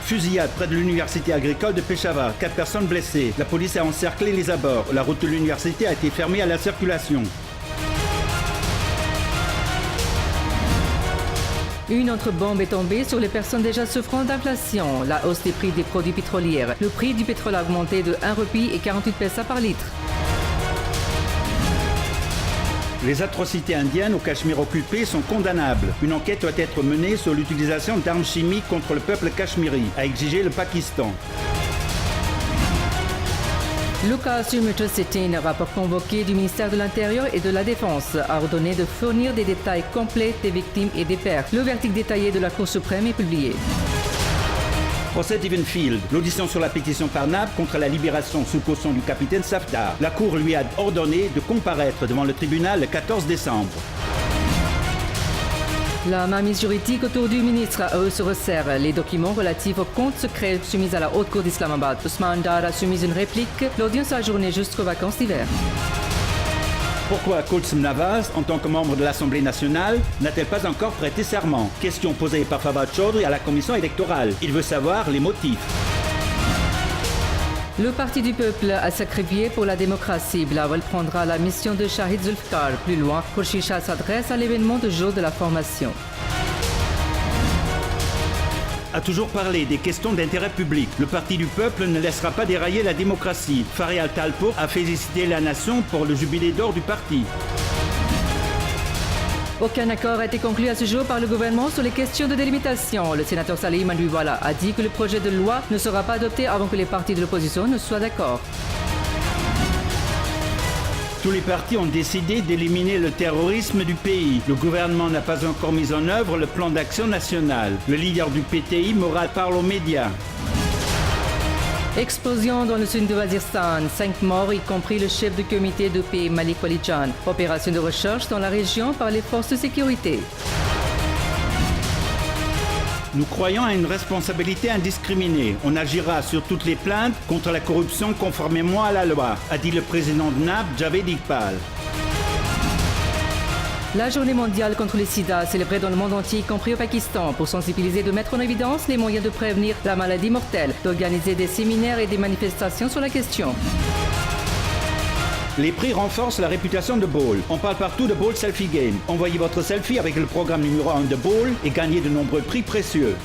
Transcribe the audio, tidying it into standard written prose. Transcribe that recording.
Fusillade près de l'université agricole de Peshawar. 4 personnes blessées. La police a encerclé les abords. La route de l'université a été fermée à la circulation. Une autre bombe est tombée sur les personnes déjà souffrant d'inflation. La hausse des prix des produits pétroliers. Le prix du pétrole a augmenté de 1 rupee et 48 paisa par litre. Les atrocités indiennes au Cachemire occupé sont condamnables. Une enquête doit être menée sur l'utilisation d'armes chimiques contre le peuple cachemiri, a exigé le Pakistan. Lucas Sumitra-Setin, un rapport convoqué du ministère de l'Intérieur et de la Défense, a ordonné de fournir des détails complets des victimes et des pertes. Le verdict détaillé de la Cour suprême est publié. Procès d'Evenfield, l'audition sur la pétition par NAB contre la libération sous caution du capitaine Safdar. La Cour lui a ordonné de comparaître devant le tribunal le 14 décembre. La mainmise juridique autour du ministre se resserre. Les documents relatifs aux comptes secrets soumis à la Haute Cour d'Islamabad. Ousmane Dar a soumis une réplique. L'audience a ajourné jusqu'aux vacances d'hiver. Pourquoi Kulsum Nawaz, en tant que membre de l'Assemblée nationale, n'a-t-elle pas encore prêté serment? Question posée par Fawad Chaudhry à la commission électorale. Il veut savoir les motifs. Le Parti du peuple a sacrifié pour la démocratie. Bilawal prendra la mission de Shahid Zulfikar. Plus loin, Khurshid Shah s'adresse à l'événement de jour de la formation. A toujours parlé des questions d'intérêt public. Le Parti du peuple ne laissera pas dérailler la démocratie. Fari Al-Talpour a félicité la nation pour le jubilé d'or du parti. Aucun accord a été conclu à ce jour par le gouvernement sur les questions de délimitation. Le sénateur Salih Mandouiwala a dit que le projet de loi ne sera pas adopté avant que les partis de l'opposition ne soient d'accord. Tous les partis ont décidé d'éliminer le terrorisme du pays. Le gouvernement n'a pas encore mis en œuvre le plan d'action national. Le leader du PTI, Morad, parle aux médias. Explosion dans le sud de Waziristan. 5 morts, y compris le chef de comité de paix Malik Walijan. Opération de recherche dans la région par les forces de sécurité. Nous croyons à une responsabilité indiscriminée. On agira sur toutes les plaintes contre la corruption conformément à la loi, a dit le président de NAB, Javed Iqbal. La journée mondiale contre le sida, célébrée dans le monde entier, y compris au Pakistan, pour sensibiliser et de mettre en évidence les moyens de prévenir la maladie mortelle, d'organiser des séminaires et des manifestations sur la question. Les prix renforcent la réputation de Ball. On parle partout de Ball Selfie Game. Envoyez votre selfie avec le programme numéro 1 de Ball et gagnez de nombreux prix précieux.